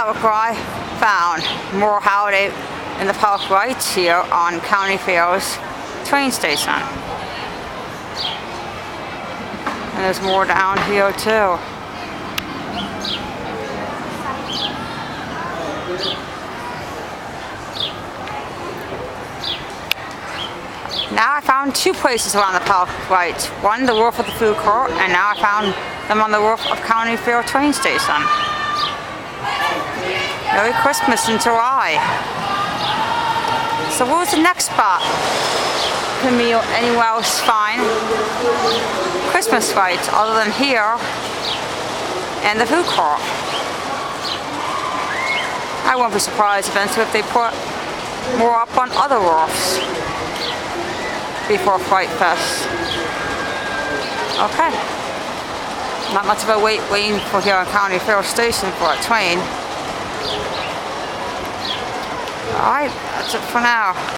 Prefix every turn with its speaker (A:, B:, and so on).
A: Look where I found more holiday in the park right here on County Fair's train station. And there's more down here too. Now I found two places around the park right. One, the roof of the food court, and now I found them on the roof of County Fair train station. Merry Christmas in July. So where's the next spot? Can be anywhere else fine Christmas lights other than here and the food court. I won't be surprised eventually if they put more up on other roofs before Fright Fest. Okay. Not much of a waiting for here on County Fair Station for a train. Alright, that's it for now.